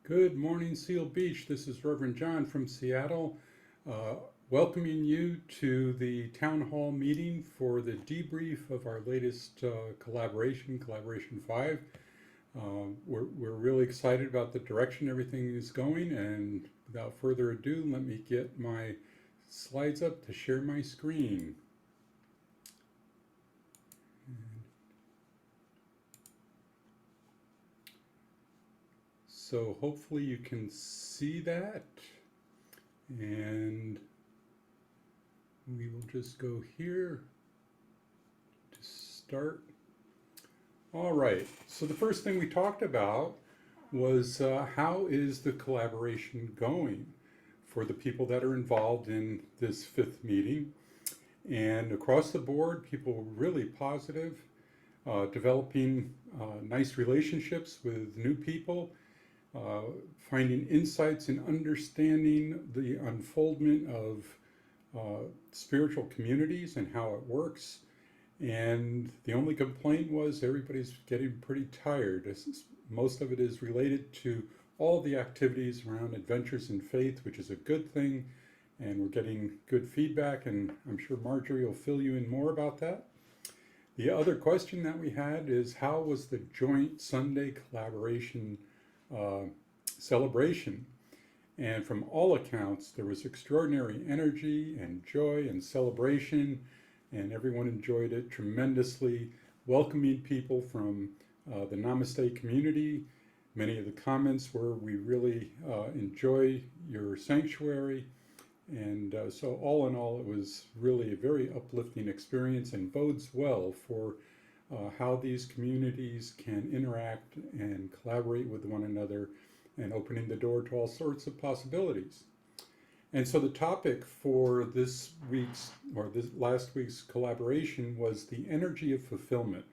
Good morning, Seal Beach. This is Reverend John from Seattle, welcoming you to the town hall meeting for the debrief of our latest collaboration, Collaboration 5. We're really excited about the direction everything is going, and without further ado, let me get my slides up to share my screen. So hopefully you can see that, and we will just go here to start. All right, so the first thing we talked about was how is the collaboration going for the people that are involved in this fifth meeting. And across the board, people were really positive, developing nice relationships with new people, finding insights and understanding the unfoldment of spiritual communities and how it works. And the only complaint was everybody's getting pretty tired. Most of it is related to all the activities around Adventures in Faith, which is a good thing, and we're getting good feedback, and I'm sure Marjorie will fill you in more about that. The other question that we had is, how was the joint Sunday collaboration celebration? And from all accounts, there was extraordinary energy and joy and celebration, and everyone enjoyed it tremendously, welcoming people from the Namesté community. Many of the comments were, we really enjoy your sanctuary. And so all in all, it was really a very uplifting experience and bodes well for how these communities can interact and collaborate with one another, and opening the door to all sorts of possibilities. And so the topic for this week's, or this last week's collaboration, was the energy of fulfillment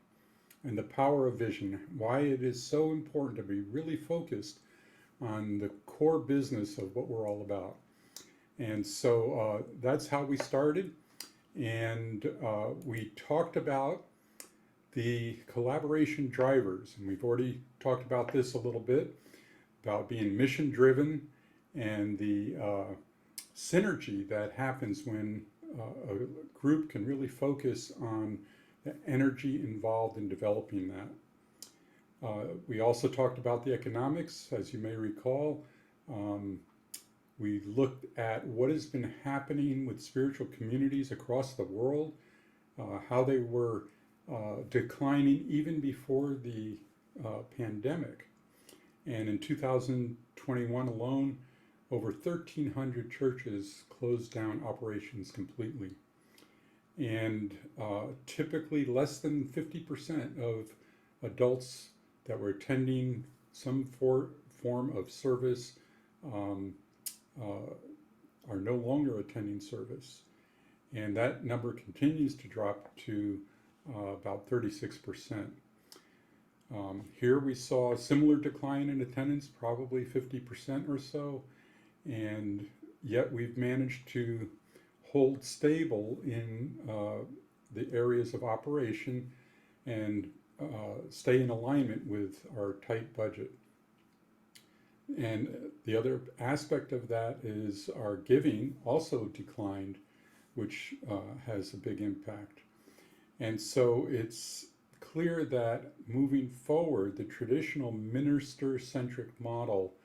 and the power of vision, why it is so important to be really focused on the core business of what we're all about. And so that's how we started. And we talked about the collaboration drivers, and we've already talked about this a little bit, about being mission driven and the synergy that happens when a group can really focus on the energy involved in developing that. We also talked about the economics, as you may recall. We looked at what has been happening with spiritual communities across the world, how they were declining even before the pandemic. And in 2021 alone, over 1,300 churches closed down operations completely. And typically less than 50% of adults that were attending some form of service are no longer attending service. And that number continues to drop to about 36%. Here we saw a similar decline in attendance, probably 50% or so, and yet we've managed to hold stable in the areas of operation and stay in alignment with our tight budget. And the other aspect of that is our giving also declined, which has a big impact. And so it's clear that moving forward, the traditional minister-centric model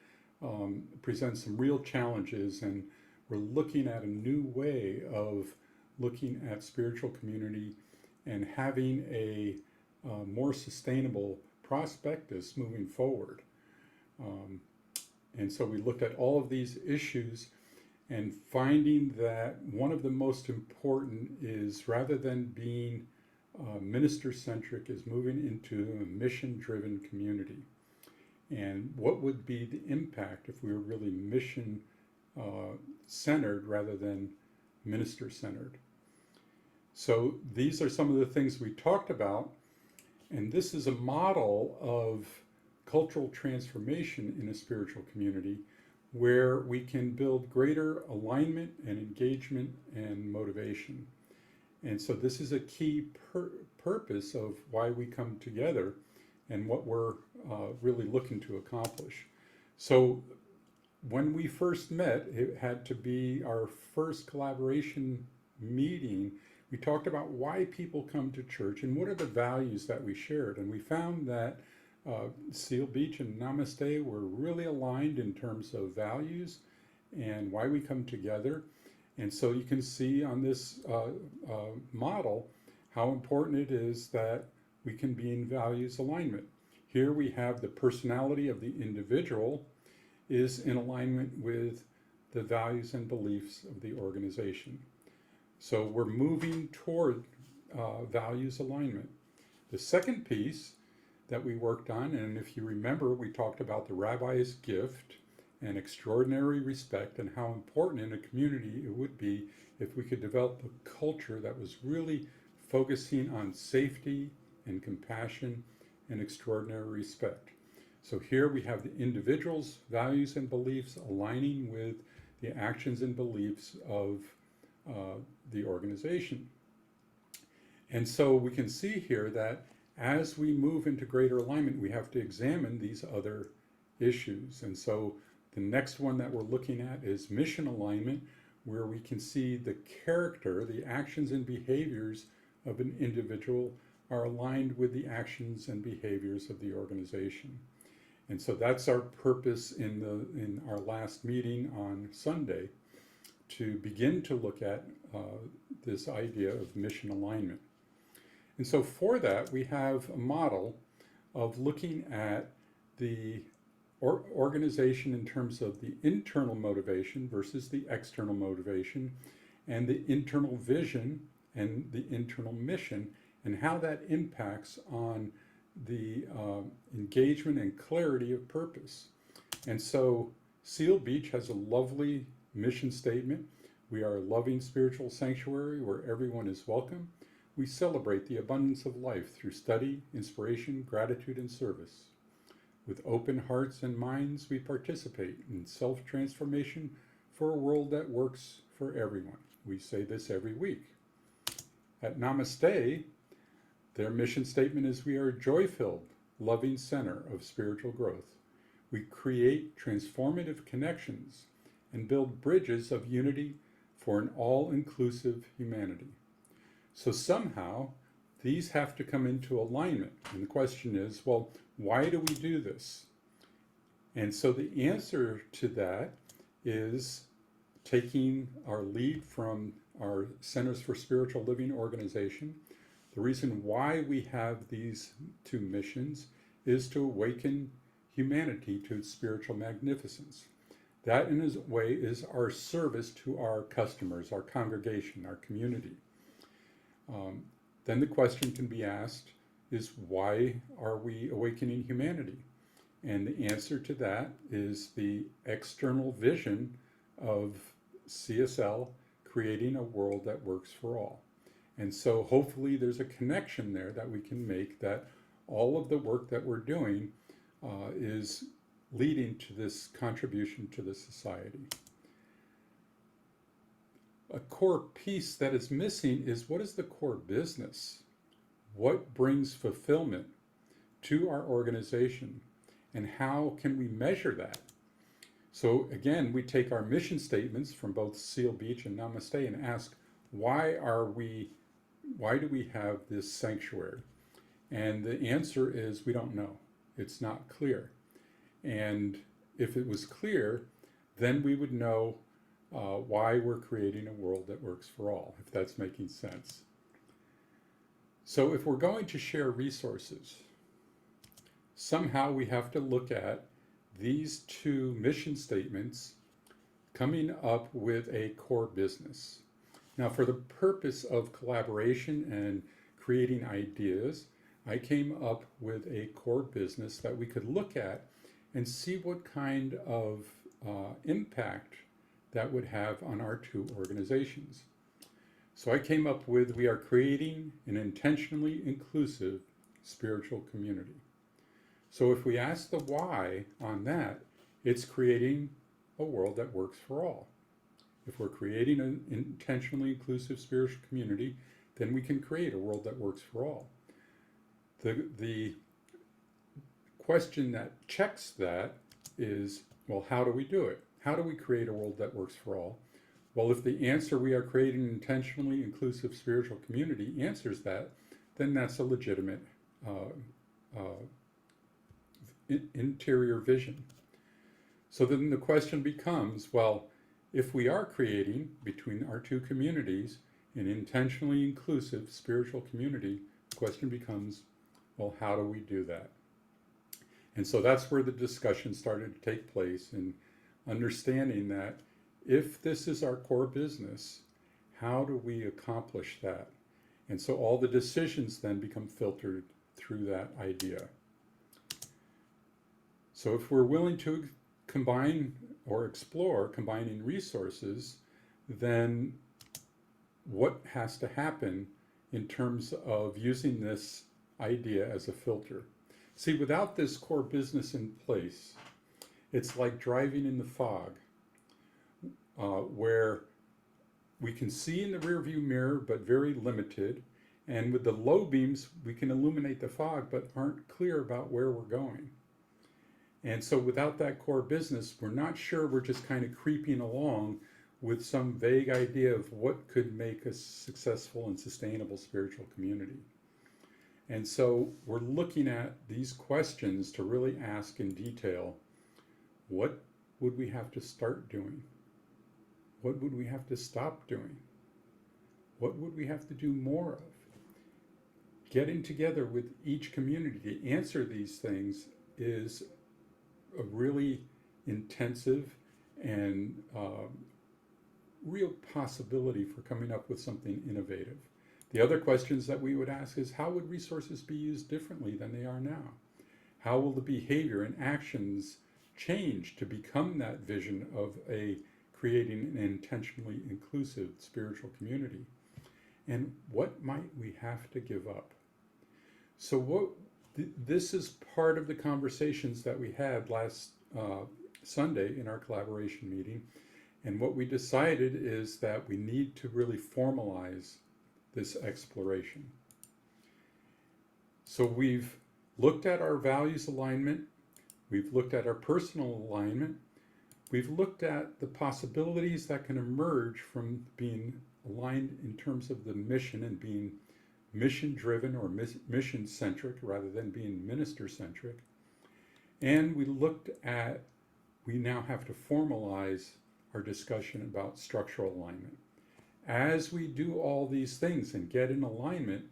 presents some real challenges, and we're looking at a new way of looking at spiritual community and having a more sustainable prospectus moving forward. And so we looked at all of these issues and finding that one of the most important is, rather than being minister-centric, is moving into a mission-driven community. And what would be the impact if we were really mission-centered rather than minister-centered? So these are some of the things we talked about, and this is a model of cultural transformation in a spiritual community where we can build greater alignment and engagement and motivation. And so this is a key purpose of why we come together and what we're really looking to accomplish. So when we first met, it had to be our first collaboration meeting. We talked about why people come to church and what are the values that we shared. And we found that Seal Beach and Namaste were really aligned in terms of values and why we come together. And so you can see on this model how important it is that we can be in values alignment. Here we have the personality of the individual is in alignment with the values and beliefs of the organization. So we're moving toward values alignment. The second piece that we worked on, and if you remember, we talked about the rabbi's gift and extraordinary respect and how important in a community it would be if we could develop a culture that was really focusing on safety and compassion and extraordinary respect. So here we have the individual's values and beliefs aligning with the actions and beliefs of the organization. And so we can see here that as we move into greater alignment, we have to examine these other issues. And so the next one that we're looking at is mission alignment, where we can see the character, the actions and behaviors of an individual are aligned with the actions and behaviors of the organization. And so that's our purpose in our last meeting on Sunday, to begin to look at this idea of mission alignment. And so for that, we have a model of looking at the organization in terms of the internal motivation versus the external motivation, and the internal vision and the internal mission, and how that impacts on the engagement and clarity of purpose. And so Seal Beach has a lovely mission statement. We are a loving spiritual sanctuary where everyone is welcome. We celebrate the abundance of life through study, inspiration, gratitude, and service. With open hearts and minds, we participate in self-transformation for a world that works for everyone. We say this every week. At Namaste, their mission statement is we are a joy-filled, loving center of spiritual growth. We create transformative connections and build bridges of unity for an all-inclusive humanity. So somehow, these have to come into alignment. And the question is, well, why do we do this? And so the answer to that is taking our lead from our Centers for Spiritual Living organization. The reason why we have these two missions is to awaken humanity to its spiritual magnificence. That in a way is our service to our customers, our congregation, our community. Then the question can be asked is, why are we awakening humanity? And the answer to that is the external vision of CSL, creating a world that works for all. And so hopefully there's a connection there that we can make, that all of the work that we're doing is leading to this contribution to the society. A core piece that is missing is, what is the core business? What brings fulfillment to our organization? And how can we measure that? So again, we take our mission statements from both Seal Beach and Namaste and ask, why do we have this sanctuary? And the answer is, we don't know. It's not clear. And if it was clear, then we would know why we're creating a world that works for all, if that's making sense. So if we're going to share resources, somehow we have to look at these two mission statements coming up with a core business. Now, for the purpose of collaboration and creating ideas, I came up with a core business that we could look at and see what kind of impact that would have on our two organizations. So I came up with, we are creating an intentionally inclusive spiritual community. So if we ask the why on that, it's creating a world that works for all. If we're creating an intentionally inclusive spiritual community, then we can create a world that works for all. The question that checks that is, Well, how do we do it? How do we create a world that works for all? Well, if the answer we are creating an intentionally inclusive spiritual community answers that, then that's a legitimate uh, uh, interior vision. So then the question becomes, well, if we are creating between our two communities an intentionally inclusive spiritual community, the question becomes, well, how do we do that? And so that's where the discussion started to take place, in understanding that if this is our core business, how do we accomplish that? And so all the decisions then become filtered through that idea. So if we're willing to combine or explore combining resources, then what has to happen in terms of using this idea as a filter? See, without this core business in place, it's like driving in the fog, where we can see in the rearview mirror, but very limited. And with the low beams, we can illuminate the fog, but aren't clear about where we're going. And so without that core business, we're not sure, we're just kind of creeping along with some vague idea of what could make a successful and sustainable spiritual community. And so we're looking at these questions to really ask in detail, what would we have to start doing? What would we have to stop doing? What would we have to do more of? Getting together with each community to answer these things is a really intensive and real possibility for coming up with something innovative. The other questions that we would ask is, how would resources be used differently than they are now? How will the behavior and actions change to become that vision of creating an intentionally inclusive spiritual community? And what might we have to give up? So this is part of the conversations that we had last Sunday in our collaboration meeting. And what we decided is that we need to really formalize this exploration. So we've looked at our values alignment, we've looked at our personal alignment, we've looked at the possibilities that can emerge from being aligned in terms of the mission and being mission-driven or mission-centric rather than being minister-centric. And we now have to formalize our discussion about structural alignment. As we do all these things and get in alignment,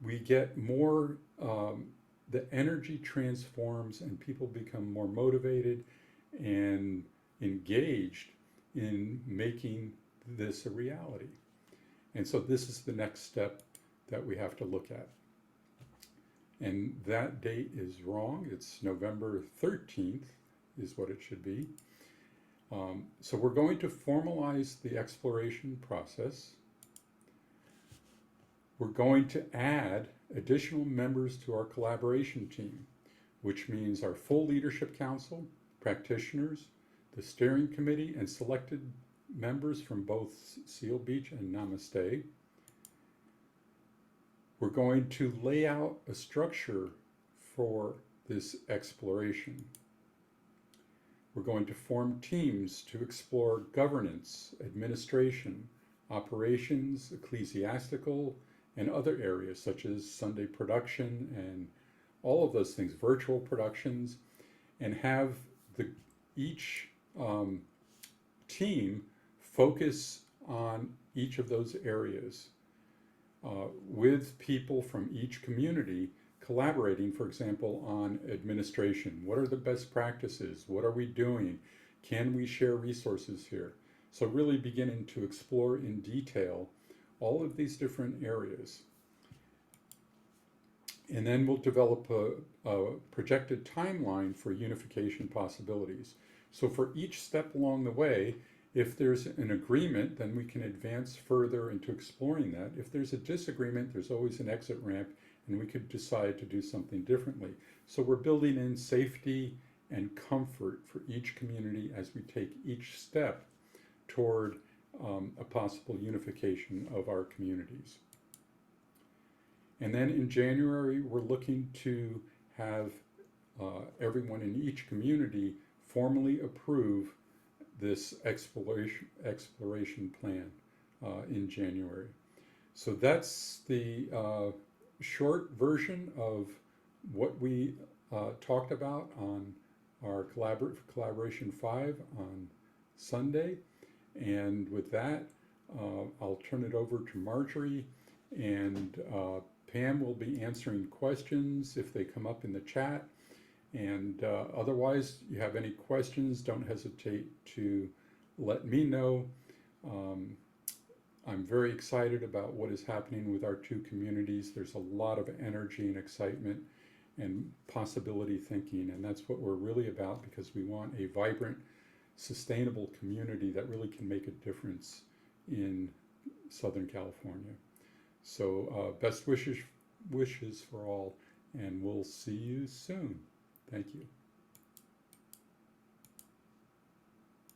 we get more, the energy transforms and people become more motivated and engaged in making this a reality. And so this is the next step that we have to look at. And that date is wrong. It's November 13th is what it should be. So we're going to formalize the exploration process. We're going to add additional members to our collaboration team, which means our full leadership council, practitioners, the steering committee, and selected members from both Seal Beach and Namesté. We're going to lay out a structure for this exploration. We're going to form teams to explore governance, administration, operations, ecclesiastical, and other areas such as Sunday production and all of those things, virtual productions, and have each team focus on each of those areas with people from each community collaborating, for example, on administration. What are the best practices? What are we doing? Can we share resources here? So really beginning to explore in detail all of these different areas. And then we'll develop a projected timeline for unification possibilities. So for each step along the way, if there's an agreement, then we can advance further into exploring that. If there's a disagreement, there's always an exit ramp, and we could decide to do something differently. So we're building in safety and comfort for each community as we take each step toward a possible unification of our communities. And then in January, we're looking to have everyone in each community formally approve this exploration plan in January. So that's the short version of what we talked about on our Collaboration 5 on Sunday. And with that, I'll turn it over to Marjorie, and Pam will be answering questions if they come up in the chat. And otherwise, you have any questions, don't hesitate to let me know. I'm very excited about what is happening with our two communities. There's a lot of energy and excitement and possibility thinking, and that's what we're really about, because we want a vibrant, sustainable community that really can make a difference in Southern California. So best wishes for all, and we'll see you soon. Thank you.